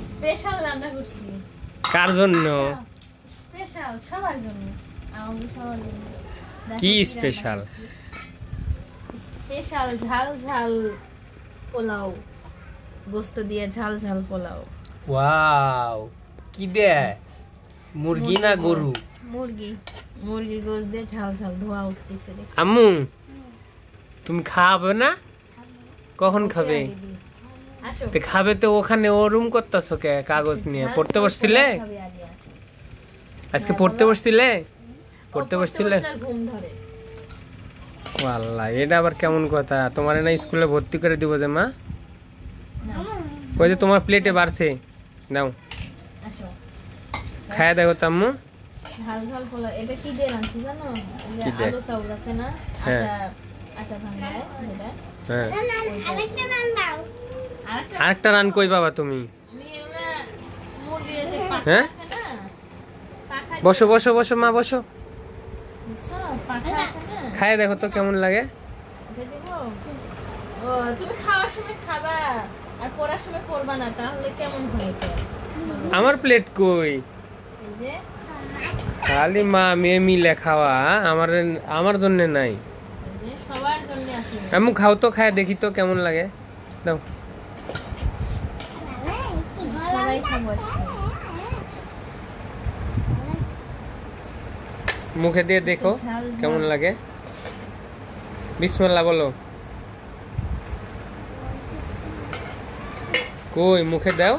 Special রান্না করছি। কার জন্য? স্পেশাল সবার জন্য, আমাদের সবার জন্য। কি স্পেশাল? স্পেশাল ঝাল ঝাল পোলাও, গোস্ত দিয়ে ঝাল ঝাল পোলাও। ওয়াও, কি দে? মুরগি না গরু? মুরগি, মুরগির গোস্ত দিয়ে ঝাল ঝাল ধোয়া উঠতেছে। আম্মু তুমি খাবে না? কখন খাবে? তো খাবে তো ওখানে ও রুম করতেছো কে? কাগজ নিয়ে পড়তে বসছিলে? আজকে পড়তে বসছিলে? পড়তে বসছিলে? ঘুম ধরে। আল্লাহ, এটা আবার কেমন কথা? তোমার না স্কুলে ভর্তি করে দিব যে মা? ওই যে তোমার প্লেটে বাড়ছে, নাও খায়া দেখো তাম্মু। ঝাল ঝাল পোলাও। এটা কি দিয়ে রাঁধছি জানো? আলু চাউল আছে না, আটা ভাঙায় যেটা। হ্যাঁ, আরেকটা রান কই বাবা তুমি? হ্যাঁ, বসো বসো বসো মা, বসো। খায় দেখো তো কেমন লাগে। তুমি খাওয়ার সময় খাবা আর পড়ার সময় পড়বা না, তাহলে কেমন হবে? আমার প্লেট কই? খালি মা মেয়ে মিলে খাওয়া, আমার জন্য নাই, সবার জন্য আছে। আমি খাও তো, খায় দেখি তো কেমন লাগে, দাও। সবাই খাবো। মুখে দিয়ে দেখো কেমন লাগে। বিসমিল্লাহ বলো। কই মুখে দাও।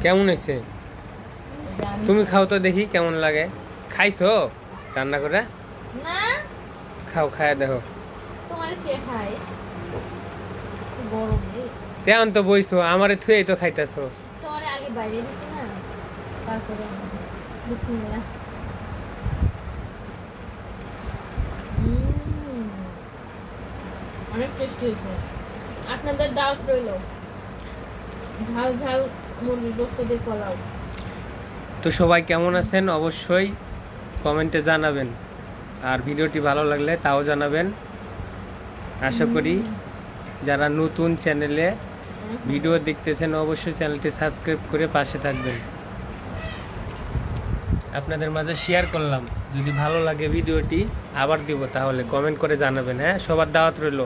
কেমন হয়েছে? তুমি খাও তো দেখি কেমন লাগে। খাইছো রান্না করে? না, খাও, খায় দেখো। তোমার চেয়ে খাই। গরম রে। তেমন তো বইছো, আমারে থুয়েই তো খাইতেছো। তোমার আগে বাইরে দিছি না, তারপরে বিসমিল্লাহ। অনেক টেস্টি হয়েছে। আপনাদের দাওয়াত রইল। ঝাল ঝাল মুরগির গোশত দিয়ে পোলাও। তো সবাই কেমন আছেন অবশ্যই কমেন্টে জানাবেন, আর ভিডিওটি ভালো লাগলে তাও জানাবেন। আশা করি যারা নতুন চ্যানেলে ভিডিও দেখতেছেন অবশ্যই চ্যানেলটি সাবস্ক্রাইব করে পাশে থাকবেন। আপনাদের মাঝে শেয়ার করলাম, যদি ভালো লাগে ভিডিওটি আবার দিব, তাহলে কমেন্ট করে জানাবেন। হ্যাঁ, সবার দাওয়াত রইল।